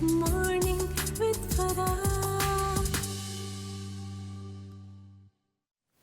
Morning with Farah.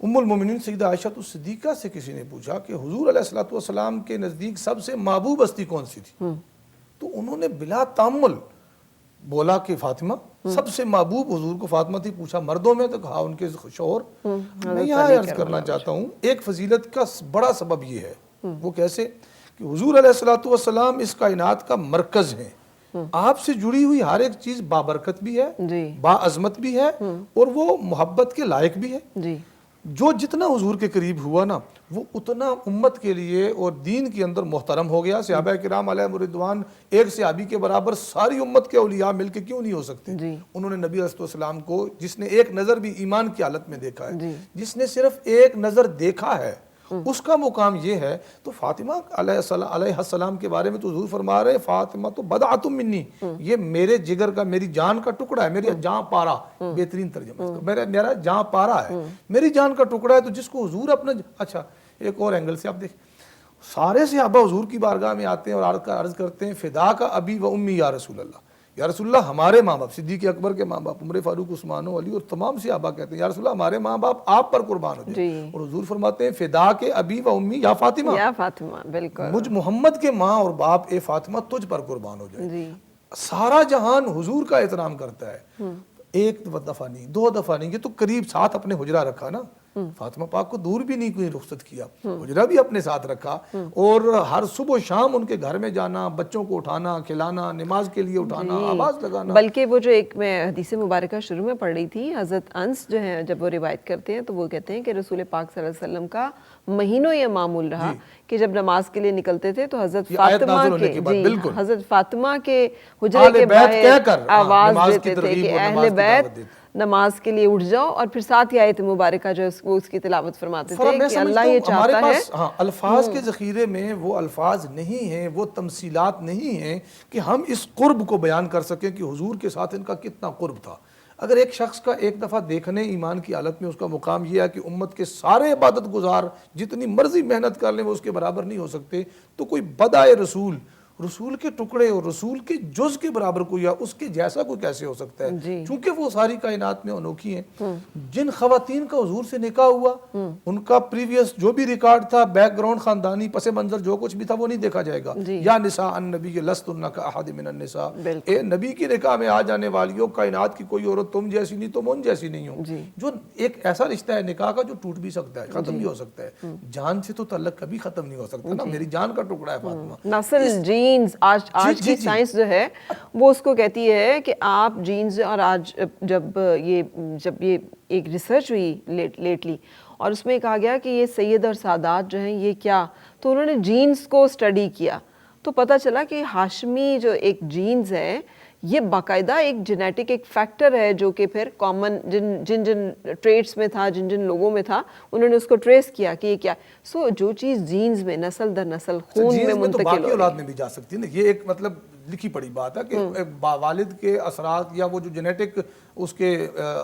ام المومنین سیدہ عائشہ صدیقہ سے کسی نے پوچھا کہ حضور علیہ الصلوۃ والسلام کے نزدیک سب سے محبوب ہستی کون سی تھی؟ تو انہوں نے بلا تامل بولا کہ فاطمہ سب سے محبوب حضور کو فاطمہ تھی. پوچھا مردوں میں؟ تو کہا ان کے شوہر. میں یہاں عرض کرنا چاہتا ہوں ایک فضیلت کا بڑا سبب یہ ہے. وہ کیسے کہ حضور علیہ الصلوۃ والسلام اس کائنات کا مرکز ہیں. آپ سے جڑی ہوئی ہر ایک چیز بابرکت بھی ہے, باعظمت بھی ہے, اور وہ محبت کے لائق بھی ہے. جو جتنا حضور کے قریب ہوا نا وہ اتنا امت کے لیے اور دین کے اندر محترم ہو گیا. صحابہ کرام علیہ رضوان ایک صحابی کے برابر ساری امت کے اولیاء مل کے کیوں نہیں ہو سکتے؟ انہوں نے نبی علیہ السلام کو جس نے ایک نظر بھی ایمان کی حالت میں دیکھا ہے, جس نے صرف ایک نظر دیکھا ہے, اس کا مقام یہ ہے. تو فاطمہ علیہ السلام کے بارے میں تو حضور فرما رہے ہیں فاطمہ تو بدعۃ منی, یہ میرے جگر کا, میری جان کا ٹکڑا ہے, میری جان پارا, بہترین ترجمہ میرا جان پارا ہے, میری جان کا ٹکڑا ہے. تو جس کو حضور اپنا اچھا ایک اور اینگل سے آپ دیکھیں, سارے صحابہ حضور کی بارگاہ میں آتے ہیں اور عرض کرتے ہیں فدا کا ابی و امی یا رسول اللہ, یا رسول اللہ ہمارے ماں باپ, صدیق اکبر کے ماں باپ, عمر فاروق, عثمان و علی اور تمام صحابہ کہتے ہیں یا رسول اللہ ہمارے ماں باپ آپ پر قربان ہو جائیں. اور حضور فرماتے ہیں فدا کے ابی و امی یا فاطمہ, یا فاطمہ, بالکل مجھ محمد کے ماں اور باپ اے فاطمہ تجھ پر قربان ہو جائیں. سارا جہان حضور کا احترام کرتا ہے. ایک دفعہ نہیں, دو دفعہ نہیں, یہ تو قریب ساتھ اپنے حجرہ رکھا نا, فاطمہ پاک کو دور بھی نہیں کوئی رخصت کیا, حجرہ بھی اپنے ساتھ رکھا, اور ہر صبح و شام ان کے گھر میں جانا, بچوں کو اٹھانا, کھلانا, نماز کے لیے اٹھانا, آواز لگانا. بلکہ وہ جو ایک میں حدیث مبارکہ شروع میں پڑھ رہی تھی, حضرت انس جو ہیں جب وہ روایت کرتے ہیں تو وہ کہتے ہیں کہ رسول پاک صلی اللہ علیہ وسلم کا مہینوں یہ معمول رہا کہ جب نماز کے لیے نکلتے تھے تو حضرت فاطمہ کے حجرے کے باہر آواز دیتے تھے کہ اہل بیت نماز کے لیے اٹھ جاؤ, اور پھر ساتھ ہی آیت مبارکہ جو وہ اس کی تلاوت فرماتے تھے کہ اللہ یہ چاہتا ہے. الفاظ کے ذخیرے میں وہ الفاظ نہیں ہیں, وہ تمثیلات نہیں ہیں کہ ہم اس قرب کو بیان کر سکیں کہ حضور کے ساتھ ان کا کتنا قرب تھا. اگر ایک شخص کا ایک دفعہ دیکھنے ایمان کی حالت میں اس کا مقام یہ ہے کہ امت کے سارے عبادت گزار جتنی مرضی محنت کر لیں وہ اس کے برابر نہیں ہو سکتے, تو کوئی بدائے رسول, رسول کے ٹکڑے اور رسول کے جز کے برابر کوئی یا اس کے جیسا کوئی کیسے ہو سکتا ہے؟ چونکہ وہ ساری کائنات میں انوکھی ہیں. جن خواتین کا حضور سے نکاح ہوا ان کا پریویس جو بھی ریکارڈ تھا, بیک گراؤنڈ, خاندانی پس منظر جو کچھ بھی تھا وہ نہیں دیکھا جائے گا. یا نساء النبی لستن کاحد من النساء, اے نبی کی نکاح میں آ جانے والیوں, کائنات کی کوئی عورت تم جیسی نہیں, تم ان جیسی نہیں ہو. جو ایک ایسا رشتہ ہے نکاح کا جو ٹوٹ بھی سکتا ہے, ختم بھی ہو سکتا ہے. جان سے تو تعلق کبھی ختم نہیں ہو سکتا نا, میری جان کا ٹکڑا ہے فاطمہ. نسل آج کی سائنس جو ہے وہ اس کو کہتی ہے کہ آپ جینز, اور آج جب یہ ایک ریسرچ ہوئی لیٹلی اور اس میں کہا گیا کہ یہ سید اور سادات جو ہیں یہ کیا, تو انہوں نے جینز کو اسٹڈی کیا تو پتہ چلا کہ ہاشمی جو ایک جینز ہے یہ باقاعدہ ایک جینیٹک ایک فیکٹر ہے جو کہ پھر کامن جن ٹریٹس میں تھا, جن لوگوں میں تھا, انہوں نے اس کو ٹریس کیا کہ یہ کیا. سو جو چیز جینز میں نسل در نسل خون میں منتقل ہو رہی ہے, اولاد میں بھی جا سکتی ہے نا. یہ ایک مطلب لکھی پڑی بات ہے کہ والد کے اثرات یا وہ جو جینیٹک اس کے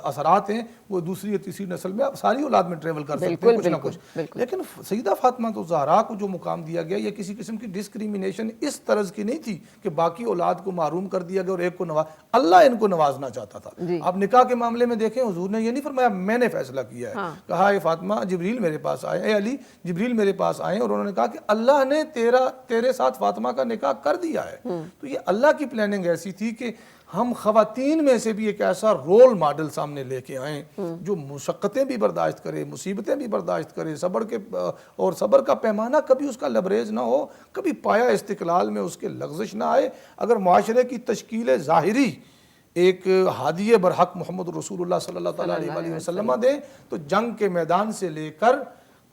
اثرات ہیں وہ دوسری یا تیسری نسل میں ساری اولاد میں ٹریول کر سکتے ہیں کچھ نہ کچھ. لیکن سیدہ فاطمہ الزہراء کو جو مقام دیا گیا یہ کسی قسم کی ڈسکریمنیشن اس طرز کی نہیں تھی کہ باقی اولاد کو محروم کر دیا گیا اور ایک کو اللہ ان کو نوازنا چاہتا تھا. آپ نکاح کے معاملے میں دیکھیں حضور نے یہ نہیں فرمایا میں نے فیصلہ کیا ہے, کہا اے فاطمہ جبریل میرے پاس آئے, اے علی جبریل میرے پاس آئے, اور انہوں نے کہا کہ اللہ نے تیرے ساتھ فاطمہ کا نکاح کر دیا ہے. تو یہ اللہ کی پلاننگ ایسی تھی کہ ہم خواتین میں سے بھی ایک ایسا رول ماڈل سامنے لے کے آئیں جو مشقتیں بھی برداشت کرے, مصیبتیں بھی برداشت کرے, صبر کا پیمانہ کبھی اس کا لبریز نہ ہو, کبھی پایا استقلال میں اس کے لغزش نہ آئے. اگر معاشرے کی تشکیل ظاہری ایک ہادی برحق محمد رسول اللہ صلی اللہ تعالیٰ علیہ وسلم دیں تو جنگ کے میدان سے لے کر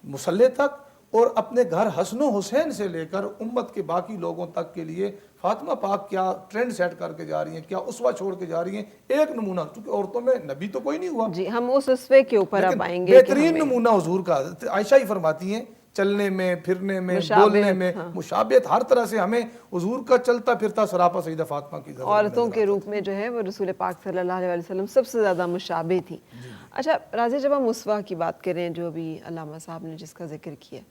مسلح تک اور اپنے گھر حسن و حسین سے لے کر امت کے باقی لوگوں تک کے لیے فاطمہ پاک کیا ٹرینڈ سیٹ کر کے جا رہی ہیں, کیا اسوہ چھوڑ کے جا رہی ہیں. ایک نمونہ, کیونکہ عورتوں میں نبی تو کوئی نہیں ہوا, جی ہم اس اسوے کے اوپر اب آئیں گے. بہترین نمونہ حضور کا عائشہ ہی فرماتی ہیں چلنے میں, پھرنے میں, بولنے میں, مشابہت ہر طرح سے ہمیں حضور کا چلتا پھرتا سراپا سیدہ فاطمہ کی عورتوں کے روپ میں جو ہے وہ رسول پاک صلی اللہ علیہ وسلم سب سے زیادہ مشابہ تھی. اچھا راضی, جب ہم اسوہ کی بات کریں جو بھی علامہ صاحب نے جس کا ذکر کیا,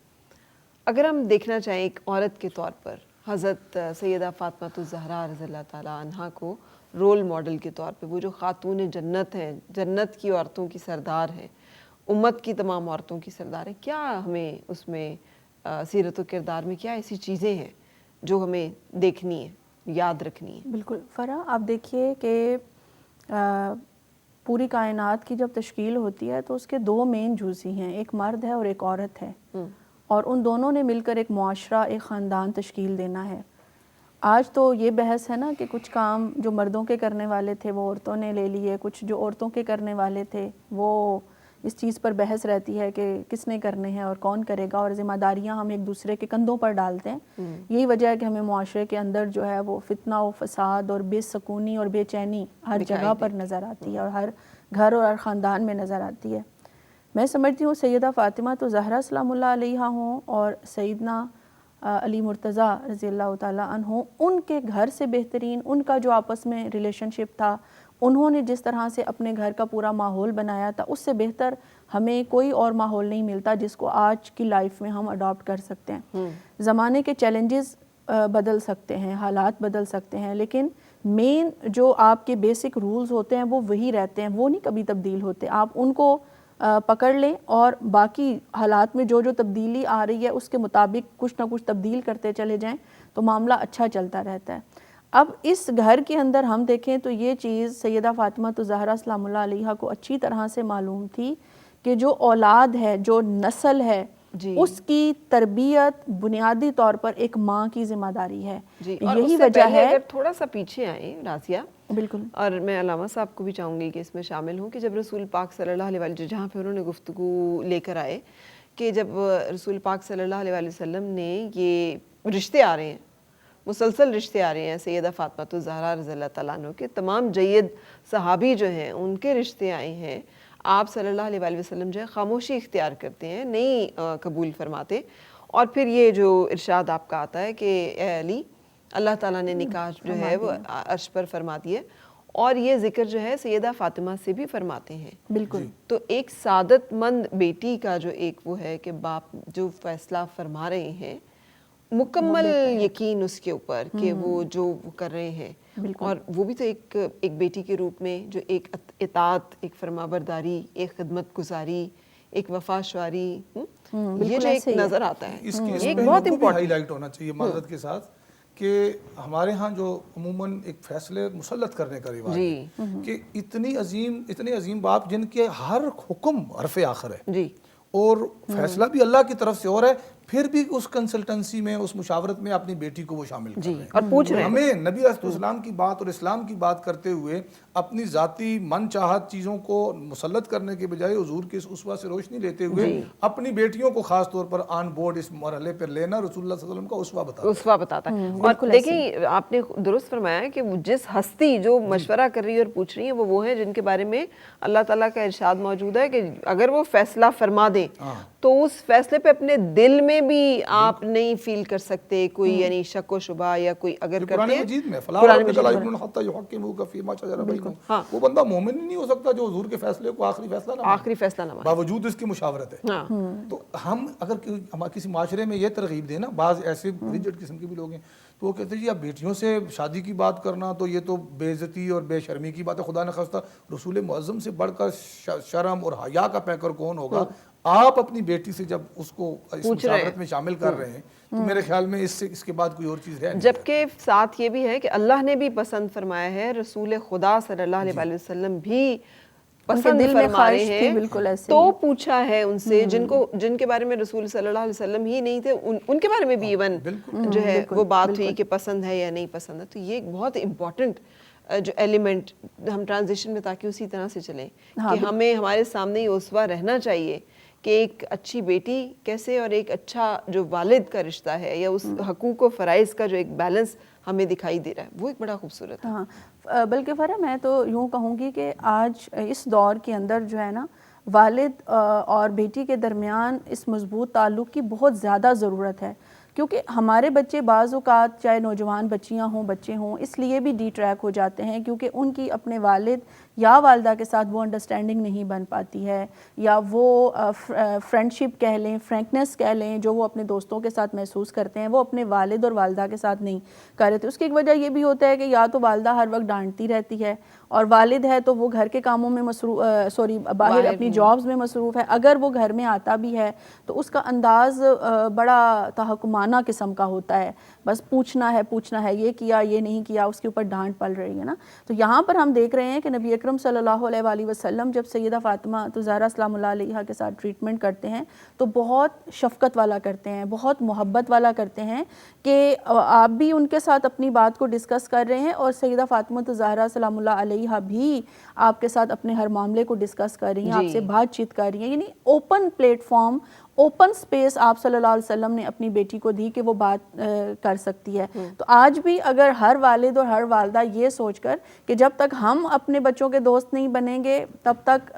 اگر ہم دیکھنا چاہیں ایک عورت کے طور پر حضرت سیدہ فاطمہ الزہراء رضی اللہ تعالیٰ عنہا کو رول ماڈل کے طور پہ, وہ جو خاتون جنت ہیں, جنت کی عورتوں کی سردار ہیں, امت کی تمام عورتوں کی سردار ہے. کیا ہمیں اس میں سیرت و کردار میں کیا ایسی چیزیں ہیں جو ہمیں دیکھنی ہے, یاد رکھنی ہے؟ بالکل فرح, آپ دیکھیے کہ پوری کائنات کی جب تشکیل ہوتی ہے تو اس کے دو مین جزئی ہیں, ایک مرد ہے اور ایک عورت ہے, اور ان دونوں نے مل کر ایک معاشرہ, ایک خاندان تشکیل دینا ہے. آج تو یہ بحث ہے نا کہ کچھ کام جو مردوں کے کرنے والے تھے وہ عورتوں نے لے لیے, کچھ جو عورتوں کے کرنے والے تھے وہ اس چیز پر بحث رہتی ہے کہ کس نے کرنے ہیں اور کون کرے گا, اور ذمہ داریاں ہم ایک دوسرے کے کندھوں پر ڈالتے ہیں. یہی وجہ ہے کہ ہمیں معاشرے کے اندر جو ہے وہ فتنہ و فساد اور بے سکونی اور بے چینی ہر جگہ پر نظر آتی ہے, اور ہر گھر اور ہر خاندان میں نظر آتی ہے. میں سمجھتی ہوں سیدہ فاطمہ تو زہرا سلام اللہ علیہا ہوں اور سیدنا علی مرتضیٰ رضی اللہ تعالیٰ عنہ, ان کے گھر سے بہترین, ان کا جو آپس میں ریلیشن شپ تھا, انہوں نے جس طرح سے اپنے گھر کا پورا ماحول بنایا تھا, اس سے بہتر ہمیں کوئی اور ماحول نہیں ملتا جس کو آج کی لائف میں ہم اڈاپٹ کر سکتے ہیں. زمانے کے چیلنجز بدل سکتے ہیں, حالات بدل سکتے ہیں, لیکن مین جو آپ کے بیسک رولز ہوتے ہیں وہ وہی رہتے ہیں, وہ نہیں کبھی تبدیل ہوتے. آپ ان کو پکڑ لیں اور باقی حالات میں جو جو تبدیلی آ رہی ہے اس کے مطابق کچھ نہ کچھ تبدیل کرتے چلے جائیں تو معاملہ اچھا چلتا رہتا ہے. اب اس گھر کے اندر ہم دیکھیں تو یہ چیز سیدہ فاطمہ زہرا سلام اللہ علیہا کو اچھی طرح سے معلوم تھی کہ جو اولاد ہے, جو نسل ہے, اس کی تربیت بنیادی طور پر ایک ماں کی ذمہ داری ہے. اور یہی اس سے وجہ پہلے ہے, اگر تھوڑا سا پیچھے آئیں رازیہ, بالکل, اور میں علامہ صاحب کو بھی چاہوں گی کہ اس میں شامل ہوں, کہ جب رسول پاک صلی اللہ علیہ وسلم, جہاں پہ انہوں نے گفتگو لے کر آئے کہ جب رسول پاک صلی اللہ علیہ وسلم نے یہ رشتے آ رہے ہیں, مسلسل رشتے آ رہے ہیں سیدہ فاطمہ الزہرا رضی اللہ تعالیٰ عنہ کے, تمام جید صحابی جو ہیں ان کے رشتے آئے ہیں, آپ صلی اللہ علیہ وسلم جو ہے خاموشی اختیار کرتے ہیں, نہیں قبول فرماتے, اور پھر یہ جو ارشاد آپ کا آتا ہے کہ اے علی, اللہ تعالیٰ نے نکاح جو ہے وہ عرش پر فرما دی ہے, اور یہ ذکر جو ہے سیدہ فاطمہ سے بھی فرماتے ہیں. بالکل. تو ایک سعادت مند بیٹی کا جو ایک وہ ہے کہ باپ جو فیصلہ فرما رہے ہیں, مکمل یقین اس کے اوپر کہ وہ جو وہ کر رہے ہیں, اور وہ بھی تو ایک بیٹی کے روپ میں جو ایک اطاعت, ایک فرمانبرداری, ایک خدمت گزاری, ایک وفا شواری, یہ جو ایک نظر آتا ہے, اس کے ایک بہت امپورٹنٹ ہائی لائٹ ہونا چاہیے معذرت کے ساتھ, کہ ہمارے ہاں جو عموماً ایک فیصلے مسلط کرنے کا رواج ہے کہ اتنے عظیم باپ جن کے ہر حکم حرف آخر ہے, اور فیصلہ بھی اللہ کی طرف سے, اور ہے پھر بھی اس کنسلٹنسی میں, اس مشاورت میں اپنی بیٹی کو وہ شامل کر رہے ہیں, اور پوچھ رہے ہیں. ہمیں نبی علیہ السلام کی بات اور اسلام کی بات کرتے ہوئے اپنی ذاتی من چاہت چیزوں کو مسلط کرنے کے بجائے حضور کے اس اسوہ سے روشنی لیتے ہوئے اپنی بیٹیوں کو خاص طور پر آن بورڈ اس مرحلے پر لینا رسول اللہ صلی اللہ علیہ وسلم کا اسوہ بتاتا ہے. اور دیکھیں آپ نے درست فرمایا کہ جس ہستی جو مشورہ کر رہی ہے اور پوچھ رہی ہے وہ ہیں جن کے بارے میں اللہ تعالیٰ کا ارشاد موجود ہے کہ اگر وہ فیصلہ فرما دیں تو اس فیصلے پہ اپنے دل میں بھی آپ نہیں فیل کر سکتے کوئی یعنی شک و شبہ, یا کوئی اگر کرتے ہیں مجید میں وہ بندہ مومن نہیں ہو سکتا جو حضور کے فیصلے کو آخری فیصلہ نہ باوجود اس کی مشاورت ہے. تو ہم اگر کسی معاشرے میں یہ ترغیب دیں نا, بعض ایسے ریجڈ قسم کے بھی لوگ ہیں تو وہ کہتے ہیں جی اب بیٹیوں سے شادی کی بات کرنا تو یہ تو بے عزتی اور بے شرمی کی بات ہے, خدا نخواستہ رسول معظم سے بڑھ کر شرم اور حیا کا پیکر کون ہوگا. آپ اپنی بیٹی سے جب اس کو اس مشاورت میں شامل کر رہے ہیں تو میرے خیال میں اس کے بعد کوئی اور چیز ہے نہیں. جبکہ ساتھ یہ بھی ہے کہ اللہ نے بھی پسند فرمایا ہے, رسول خدا صلی اللہ علیہ وسلم بھی پسند فرما رہے ہیں, تو پوچھا ہے ان سے جن کے بارے میں رسول صلی اللہ علیہ وسلم ہی نہیں تھے, ان کے بارے میں بھی ایون جو ہے وہ بات ہوئی کہ پسند ہے یا نہیں پسند ہے. تو یہ ایک بہت امپورٹنٹ جو ایلیمنٹ ہم ٹرانزیشن میں, تاکہ اسی طرح سے چلیں کہ ہمیں ہمارے سامنے یہ اسوہ رہنا چاہیے کہ ایک اچھی بیٹی کیسے, اور ایک اچھا جو والد کا رشتہ ہے یا اس حقوق و فرائض کا جو ایک بیلنس ہمیں دکھائی دے رہا ہے, وہ ایک بڑا خوبصورت ہے. بلکہ فرح میں تو یوں کہوں گی کہ آج اس دور کے اندر جو ہے نا, والد اور بیٹی کے درمیان اس مضبوط تعلق کی بہت زیادہ ضرورت ہے, کیونکہ ہمارے بچے بعض اوقات چاہے نوجوان بچیاں ہوں بچے ہوں اس لیے بھی ڈی ٹریک ہو جاتے ہیں کیونکہ ان کی اپنے والد یا والدہ کے ساتھ وہ انڈرسٹینڈنگ نہیں بن پاتی ہے، یا وہ فرینڈ شپ کہہ لیں، فرینکنیس کہہ لیں، جو وہ اپنے دوستوں کے ساتھ محسوس کرتے ہیں وہ اپنے والد اور والدہ کے ساتھ نہیں کر رہے تھے۔ اس کی ایک وجہ یہ بھی ہوتا ہے کہ یا تو والدہ ہر وقت ڈانٹتی رہتی ہے اور والد ہے تو وہ گھر کے کاموں میں باہر اپنی جابز میں مصروف ہے، اگر وہ گھر میں آتا بھی ہے تو اس کا انداز بڑا تحکمانہ قسم کا ہوتا ہے، بس پوچھنا ہے یہ کیا یہ نہیں کیا، اس کے اوپر ڈانٹ پل رہی ہے نا۔ تو یہاں پر ہم دیکھ رہے ہیں کہ نبی اکرم صلی اللہ علیہ وآلہ وسلم جب سیدہ فاطمہ زہرا سلام اللہ علیہا کے ساتھ ٹریٹمنٹ کرتے ہیں تو بہت شفقت والا کرتے ہیں، بہت محبت والا کرتے ہیں کہ آپ بھی ان کے ساتھ اپنی بات کو ڈسکس کر رہے ہیں اور سیدہ فاطمہ زہرا سلام اللہ علیہا بھی آپ کے ساتھ اپنے ہر معاملے کو ڈسکس کر رہی ہیں، آپ سے بات چیت کر رہی ہیں، یعنی open plate form, open space آپ صلی اللہ علیہ وسلم نے اپنی بیٹی کو دی کہ وہ بات کر سکتی ہے۔ تو آج بھی اگر ہر والد اور ہر والدہ یہ سوچ کر کہ جب تک ہم اپنے بچوں کے دوست نہیں بنیں گے تب تک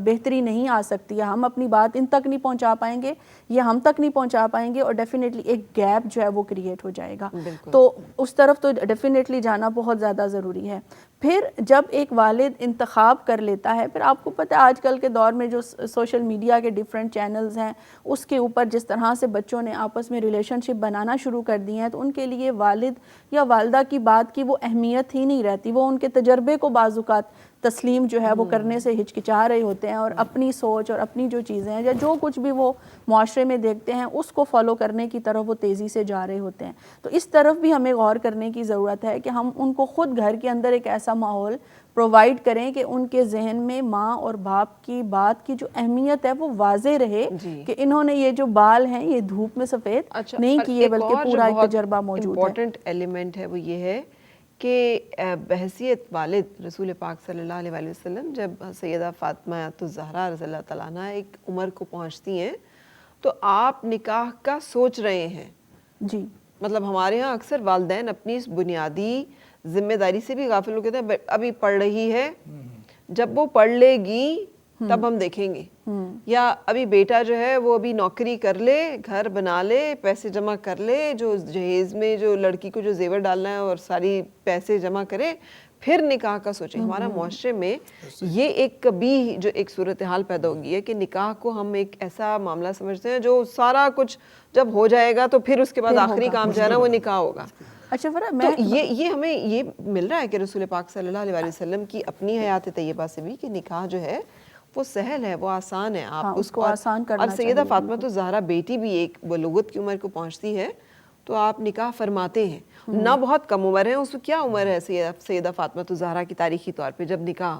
بہتری نہیں آ سکتی ہے، ہم اپنی بات ان تک نہیں پہنچا پائیں گے، یہ ہم تک نہیں پہنچا پائیں گے اور ڈیفینیٹلی ایک گیپ جو ہے وہ کریٹ ہو جائے گا۔ تو اس طرف تو ڈیفینیٹلی جانا بہت زیادہ ضروری ہے۔ پھر جب ایک والد انتخاب کر لیتا ہے، پھر آپ کو پتہ ہے آج کل کے دور میں جو سوشل میڈیا کے ڈیفرنٹ چینلز ہیں اس کے اوپر جس طرح سے بچوں نے آپس میں ریلیشن شپ بنانا شروع کر دی ہیں تو ان کے لیے والد یا والدہ کی بات کی وہ اہمیت ہی نہیں رہتی، وہ ان کے تجربے کو بعض اوقات تسلیم جو ہے وہ کرنے سے ہچکچا رہے ہوتے ہیں اور اپنی سوچ اور اپنی جو چیزیں ہیں یا جو کچھ بھی وہ معاشرے میں دیکھتے ہیں اس کو فالو کرنے کی طرف وہ تیزی سے جا رہے ہوتے ہیں۔ تو اس طرف بھی ہمیں غور کرنے کی ضرورت ہے کہ ہم ان کو خود گھر کے اندر ایک ایسا ماحول پرووائڈ کریں کہ ان کے ذہن میں ماں اور باپ کی بات کی جو اہمیت ہے وہ واضح رہے کہ انہوں نے یہ جو بال ہیں یہ دھوپ میں سفید نہیں کیے بلکہ پورا ایک تجربہ موجود ہے۔ امپورٹنٹ ایلیمنٹ ہے وہ یہ ہے کہ بحیثیت والد رسول پاک صلی اللہ علیہ وآلہ وسلم جب سیدہ فاطمہ الزہرا رضی اللہ تعالیٰ عنہ ایک عمر کو پہنچتی ہیں تو آپ نکاح کا سوچ رہے ہیں۔ جی مطلب ہمارے ہاں اکثر والدین اپنی اس بنیادی ذمہ داری سے بھی غافل ہو کہتے ہیں ابھی پڑھ رہی ہے، جب وہ پڑھ لے گی تب ہم دیکھیں گے، یا ابھی بیٹا جو ہے وہ ابھی نوکری کر لے، گھر بنا لے، پیسے جمع کر لے، جو جہیز میں جو لڑکی کو جو زیور ڈالنا ہے اور ساری پیسے جمع کرے پھر نکاح کا سوچیں۔ ہمارا معاشرے میں یہ ایک کبھی جو ایک صورتحال پیدا ہوگی ہے کہ نکاح کو ہم ایک ایسا معاملہ سمجھتے ہیں جو سارا کچھ جب ہو جائے گا تو پھر اس کے بعد آخری کام جو ہے نا وہ نکاح ہوگا۔ اچھا تو یہ ہمیں یہ مل رہا ہے کہ رسول پاک صلی اللہ علیہ وسلم کی اپنی حیات طیبہ سے بھی کہ نکاح جو ہے وہ سہل ہے، وہ آسان ہے، آپ اس کو آسان کرنا اور سیدہ فاطمہ تو زہرا بیٹی بھی ایک بلوغت کی عمر کو پہنچتی ہے تو آپ نکاح فرماتے ہیں، نہ بہت کم عمر ہے، اس کو کیا عمر ہے سیدہ فاطمہ تو زہرا کی تاریخی طور پہ جب نکاح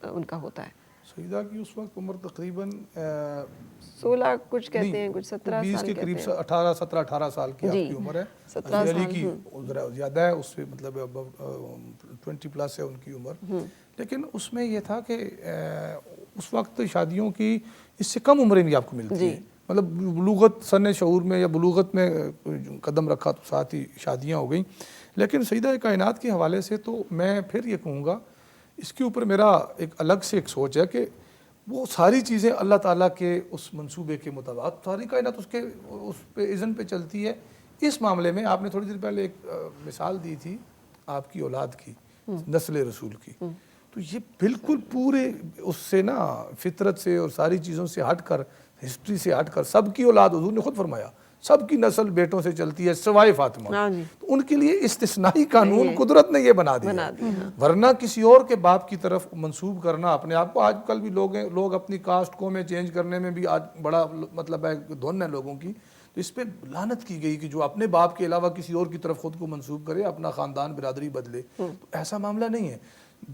ان کا ہوتا ہے؟ سیدہ کی اس وقت عمر تقریباً 16 کچھ کہتے ہیں، کچھ 17 20 سال کے قریب 18 سال کی آپ کی عمر ہے۔ 17 علی کی زیادہ ہے، اس سے مطلب 20 پلس ہے ان کی عمر، لیکن اس میں یہ تھا کہ اس وقت شادیوں کی اس سے کم عمریں بھی آپ کو ملتی ہیں، مطلب بلوغت سن شعور میں یا بلوغت میں قدم رکھا تو ساتھ ہی شادیاں ہو گئیں۔ لیکن سیدہ کائنات کے حوالے سے تو میں پھر یہ کہوں گا اس کے اوپر میرا ایک الگ سے ایک سوچ ہے کہ وہ ساری چیزیں اللہ تعالیٰ کے اس منصوبے کے مطابق ساری کائنات اس پہ اذن پہ چلتی ہے۔ اس معاملے میں آپ نے تھوڑی دیر پہلے ایک مثال دی تھی آپ کی اولاد کی، نسل رسول کی، تو یہ بالکل پورے اس سے نا فطرت سے اور ساری چیزوں سے ہٹ کر، ہسٹری سے ہٹ کر سب کی اولاد، حضور نے خود فرمایا سب کی نسل بیٹوں سے چلتی ہے سوائے فاطمہ، تو ان کے لیے استثنائی قانون قدرت نے یہ بنا دیا، ورنہ کسی اور کے باپ کی طرف منسوب کرنا اپنے آپ کو، آج کل بھی لوگ اپنی کاسٹ کو میں چینج کرنے میں بھی آج بڑا مطلب ہے دھن ہے لوگوں کی، تو اس پہ لعنت کی گئی کہ جو اپنے باپ کے علاوہ کسی اور کی طرف خود کو منسوب کرے، اپنا خاندان برادری بدلے، تو ایسا معاملہ نہیں ہے۔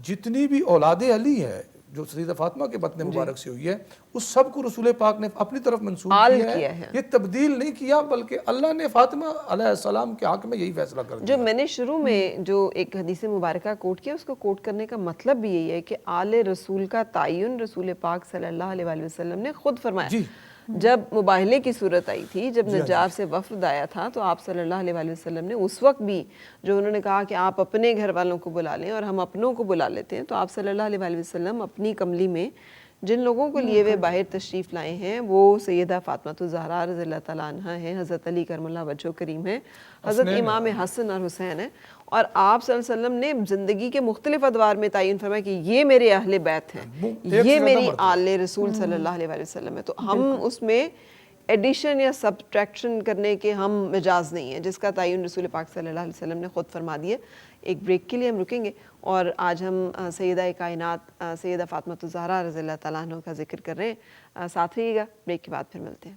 جتنی بھی اولاد علی ہے جو سیدہ فاطمہ کے بطن مبارک سے ہوئی ہے اس سب کو رسول پاک نے اپنی طرف منسوب کیا ہے، یہ تبدیل نہیں کیا، بلکہ اللہ نے فاطمہ علیہ السلام کے حق میں یہی فیصلہ کر دیا۔ جو میں نے شروع میں جو ایک حدیث مبارکہ کوٹ کیا اس کو کوٹ کرنے کا مطلب بھی یہی ہے کہ آل رسول کا تعین رسول پاک صلی اللہ علیہ وآلہ وسلم نے خود فرمایا۔ جب مباہلے کی صورت آئی تھی، جب نجار سے وفد آیا تھا تو آپ صلی اللہ علیہ وآلہ وسلم نے اس وقت بھی جو انہوں نے کہا کہ آپ اپنے گھر والوں کو بلا لیں اور ہم اپنوں کو بلا لیتے ہیں، تو آپ صلی اللہ علیہ وآلہ وسلم اپنی کملی میں جن لوگوں کو لیے ہوئے باہر تشریف لائے ہیں وہ سیدہ فاطمہ الزہرا رضی اللہ تعالیٰ عنہ ہیں، حضرت علی کرم اللہ وجہ کریم ہیں، حضرت امام حسن اور حسین ہیں، اور آپ صلی اللہ علیہ وسلم نے زندگی کے مختلف ادوار میں تعین فرمایا کہ یہ میرے اہل بیت ہیں، یہ میری آل رسول صلی اللہ علیہ وسلم ہے. تو ہم اس میں ایڈیشن یا سبٹریکشن کرنے کے ہم مجاز نہیں ہیں، جس کا تعین رسول پاک صلی اللہ علیہ وسلم نے خود فرما دیا. ایک بریک کے لیے ہم رکیں گے اور آج ہم سیدہ کائنات سیدہ فاطمہ الزہرا رضی اللہ تعالیٰ عنہ کا ذکر کر رہے ہیں. ساتھ رہیے گا، بریک کے بعد پھر ملتے ہیں.